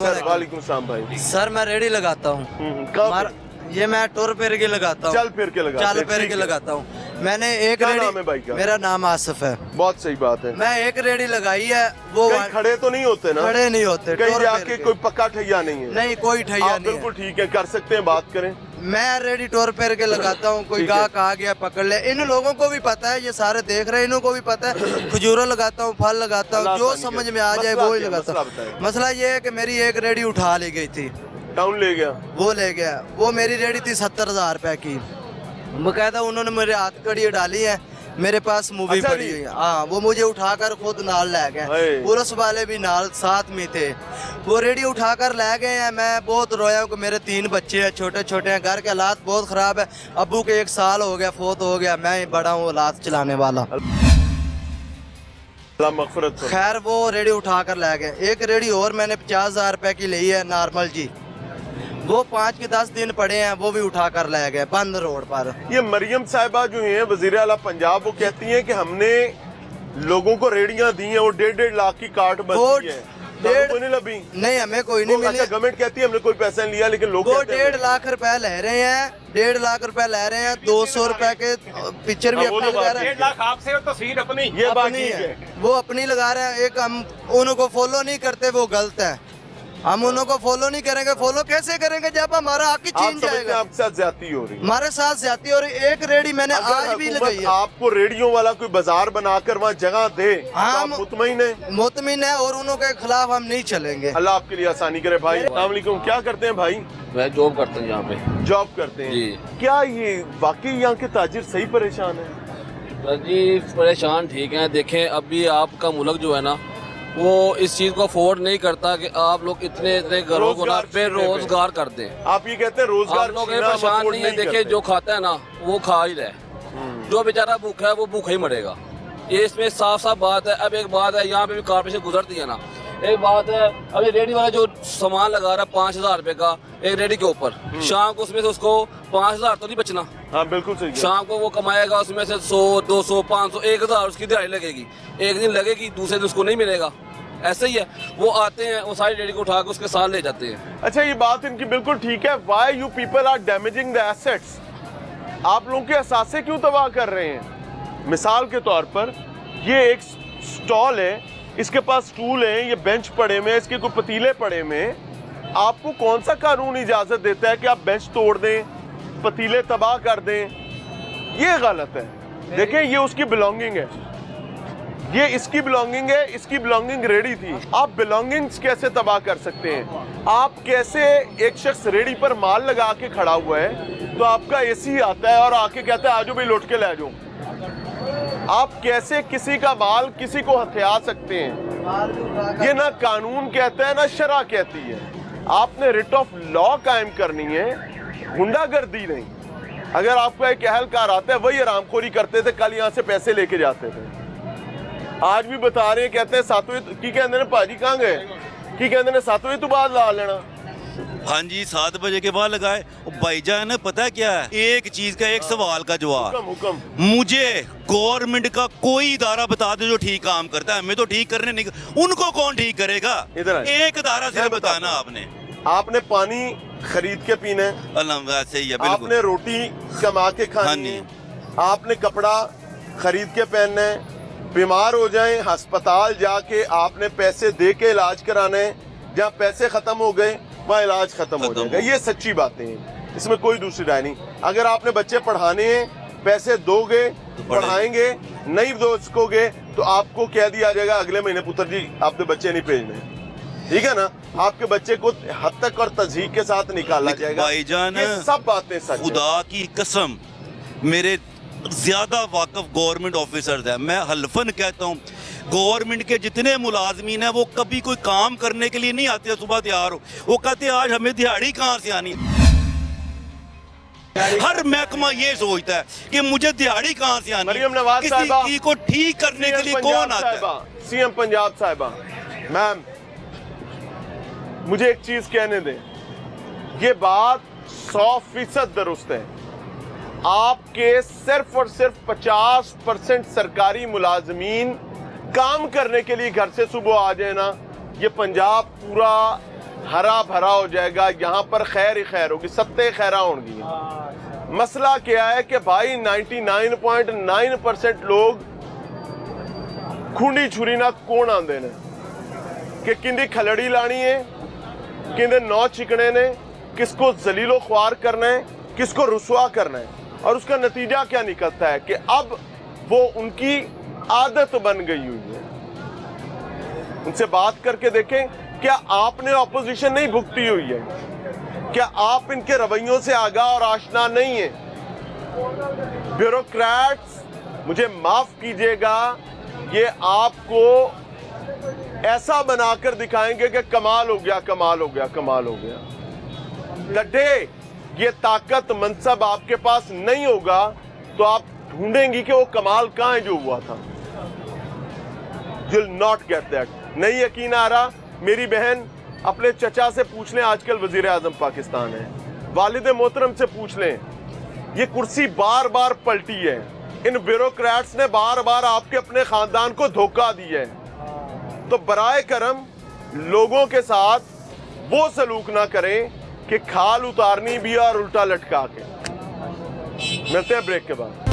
Sir वालेकुम सलाम भाई। सर मैं रेडी लगाता हूँ। ये मैं टूर पेर के लगाता हूँ। चल फिर के लगाता हूँ। मैंने एक क्या रेडी, नाम है भाई का? मेरा नाम आसिफ है। बहुत सही बात है। मैं एक रेडी लगाई है, वो कहीं खड़े तो नहीं होते ना? खड़े नहीं होते, कहीं टूर जाके पेर के। कोई पक्का ठैया नहीं है? नहीं, कोई ठैया आप नहीं बिल्कुल है। ठीक है, कर सकते हैं, बात करें। मैं रेडी टूर पेर के लगाता हूँ। कोई ठीक है। गाहक आ गया पकड़ ले, इन लोगों को भी पता है, ये सारे देख रहे हैं, इनको भी पता है। खजूरा लगाता हूँ, फल लगाता हूँ, जो समझ में आ जाए वो ही लगाता हूँ। मसला ये है कि मेरी एक रेडी उठा ली गई थी, टाउन ले गया। वो ले गया। वो मेरी रेडी थी 70,000 रुपए की। बकायदा उन्होंने मेरे हाथ कड़ी डाली है, मेरे पास मूवी अच्छा पड़ी जी। हुई है। हाँ, वो मुझे उठाकर खुद नाल ले गए, पुलिस वाले भी नाल साथ में थे। वो रेडी उठाकर ले गए हैं। मैं बहुत रोया हूँ कि मेरे 3 बच्चे हैं, छोटे छोटे हैं, घर के हालात बहुत ख़राब है। अब्बू के 1 साल हो गया, फोत हो गया, मैं ही बड़ा हूँ हालात चलाने वाला। मगफिरत हो। खैर वो रेडी उठाकर ले गए। एक रेडी और मैंने 50,000 रुपए की ली है नॉर्मल जी, वो 5 के 10 दिन पड़े हैं, वो भी उठा कर ले गए बंद रोड पर। ये मरियम साहिबा जो है वजीर आला पंजाब, वो कहती हैं कि हमने लोगों को रेडियां दी हैं, वो 1.5 लाख की कार्ड बनती है। कोई नहीं लभी? नहीं, हमें कोई नहीं मिली। अच्छा, गवर्नमेंट कहती है हमने कोई पैसा नहीं लिया, लेकिन लोग वो कहते हैं 1.5 लाख रुपए ले रहे हैं, 1.5 लाख रुपए ले रहे हैं। 200 रुपए के पिक्चर भी अपनी लगा रहे हैं। 1.5 लाख आपसे और तस्वीर अपनी। ये बात अपनी ठीक है, है। वो अपनी लगा रहे हैं। एक हम उनको फॉलो नहीं करते, वो गलत है। हम उनको फॉलो नहीं करेंगे। फॉलो कैसे करेंगे जब हमारा हक ही आप छीन समझते हैं जाएगा? आपके साथ ज्यादती हो रही है? हमारे साथ ज्यादती। और एक रेडी मैंने अगर आज भी हुकूमत लगाई है। आपको रेडियो वाला कोई बाजार बनाकर वहाँ जगह दे तो हाँ, आप मुतमईन है? मुतमिन है, और उनके खिलाफ हम नहीं चलेंगे। अल्लाह आपके लिए आसानी करे भाई। अस्सलाम वालेकुम। क्या करते हैं भाई? मैं जॉब करता हूँ यहाँ पे। जॉब करते हैं जी। क्या ये वाकई यहाँ के ताजिर सही परेशान है? तो जी परेशान ठीक है। देखें अभी आपका मुल्क जो है ना, वो इस चीज को अफोर्ड नहीं करता कि आप लोग इतने इतने घरों को ना बेरोजगार कर दें। आप ये कहते हैं रोजगार आप लोग छीना हम परेशान afford नहीं है। देखिए करते। जो खाता है ना वो खा ही रहे, जो बेचारा भूखा है वो भूखा ही मरेगा। ये इसमें साफ साफ बात है। अब एक बात है, यहाँ पे भी कारपोरेशन गुजरती है ना, एक बात है, अभी रेडी वाला जो सामान लगा रहा है 5,000 रुपए का एक रेडी के ऊपर, शाम को उसमें से उसको 5,000 तो नहीं बचना। हाँ बिल्कुल सही है। शाम को वो कमाएगा उसमें से 100, 200, 500, 1,000 उसकी दिहाड़ी लगेगी। एक दिन लगेगी, दूसरे दिन उसको नहीं मिलेगा। ऐसे ही है। वो आते हैं, वो सारी रेडी को उठा के उसके साथ ले जाते हैं। अच्छा, ये बात इनकी बिल्कुल ठीक है। Why you people are damaging the assets? आप लोगों के असासे क्यों तबाह कर रहे हैं? मिसाल के तौर पर ये एक स्टॉल है, इसके पास स्टूल है, ये बेंच पड़े हुए, इसके कोई पतीले पड़े हुए। आपको कौन सा कानून इजाजत देता है कि आप बेंच तोड़ दें, पतीले तबाह कर दें? ये गलत है। देखिए ये उसकी बिलोंगिंग है, ये इसकी बिलोंगिंग है, इसकी बिलोंगिंग रेडी थी। आप बिलोंगिंग्स कैसे तबाह कर सकते हैं? आप कैसे, एक शख्स रेडी पर माल लगा के खड़ा हुआ है तो आपका एसी आता है और आके कहता है आजो भाई लौट के ले जाओ। आप कैसे किसी का माल किसी को हथिया सकते हैं? ये ना कानून कहता है ना शरा कहती है। आपने रिट ऑफ लॉ कायम करनी है, गुंडागर्दी नहीं। अगर आपका एक अहलकार आता है, वही हरामखोरी करते थे, कल यहाँ से पैसे लेके जाते थे, आज भी बता रहे हैं, कहते हैं 7 बजे की कहते हैं भाजी कहाँ गए की कहते हैं 7 बजे तो बाद ला लेना। हाँ जी, 7 बजे के बाद लगाए। भाईजान पता है क्या है, एक चीज का एक सवाल का जवाब। हुक्म मुझे गवर्नमेंट का कोई इदारा बता दे जो ठीक काम करता है। हमें तो ठीक करने नहीं, उनको कौन ठीक करेगा? इधर एक इदारा से बताना। आपने पानी खरीद के पीना है, अल्लाह वैसे ही है, बिल्कुल। आपने रोटी कमा के हाँ खानी है, आपने कपड़ा खरीद के पहनना है। बीमार हो जाएं, अस्पताल जाके आपने पैसे दे के इलाज कराना है। जहाँ पैसे खत्म हो गए वहाँ इलाज खत्म हो जाएगा। ये सच्ची बातें हैं, इसमें कोई दूसरी राय नहीं। अगर आपने बच्चे पढ़ाने हैं, पैसे दोगे तो पढ़ाएंगे, नहीं दो सकोगे तो आपको कह दिया जाएगा अगले महीने पुत्र जी आपने बच्चे नहीं भेजने, ठीक है ना? आपके बच्चे को हद तक और तज़हीक के साथ निकाला जाएगा। भाईजान ये सब बातें सच हैं। खुदा की कसम, मेरे ज्यादा वाकफ गवर्नमेंट ऑफिसर्स हैं, मैं हल्फन कहता हूँ, गवर्नमेंट के जितने मुलाजमीन हैं वो कभी कोई काम करने के लिए नहीं आते। सुबह तैयार हो, वो कहते हैं आज हमें दिहाड़ी कहाँ से आनी। हर महकमा ये सोचता है कि मुझे दिहाड़ी कहाँ से आनी। मरियम नवाज साहिबा, किसी को ठीक करने के लिए कौन आता है? सीएम पंजाब साहिबा, मैम मुझे एक चीज कहने दें, ये बात 100% दुरुस्त है। आपके सिर्फ और सिर्फ 50% सरकारी मुलाजमीन काम करने के लिए घर से सुबह आ जाए ना, ये पंजाब पूरा हरा भरा हो जाएगा, यहाँ पर खैर ही खैर होगी, सत्ते खैरा होंगी। मसला क्या है कि भाई 99.9% लोग खूंडी छुरी ना कौन आंदे ने कि किंदी खलड़ी लानी है, किंदे नौ चिकने ने, किसको जलीलो ख्वार करना है, किसको रुसवा करना है। और उसका नतीजा क्या निकलता है कि अब वो उनकी आदत बन गई हुई है। उनसे बात करके देखें, क्या आपने ऑपोजिशन नहीं भुगती हुई है? क्या आप इनके रवैयों से आगाह और आशना नहीं है? ब्यूरोक्रेट्स, मुझे माफ कीजिएगा, ये आपको ऐसा बनाकर दिखाएंगे कि कमाल हो गया, कमाल हो गया, कमाल हो गया। द डे ये ताकत मनसब आपके पास नहीं होगा तो आप ढूंढेंगी कि वो कमाल कहां है जो हुआ था। You'll not get that। नहीं यकीन आ रहा, मेरी बहन अपने चचा से पूछ लें, आजकल वजीर आजम पाकिस्तान है, वालिद मोहतरम से पूछ लें, ये कुर्सी बार बार पलटी है, इन ब्यूरोक्रेट्स ने बार बार आपके अपने खानदान को धोखा दिया है। तो बराए करम लोगों के साथ वो सलूक ना करें कि खाल उतारनी भी और उल्टा लटका के। मिलते हैं ब्रेक के बाद।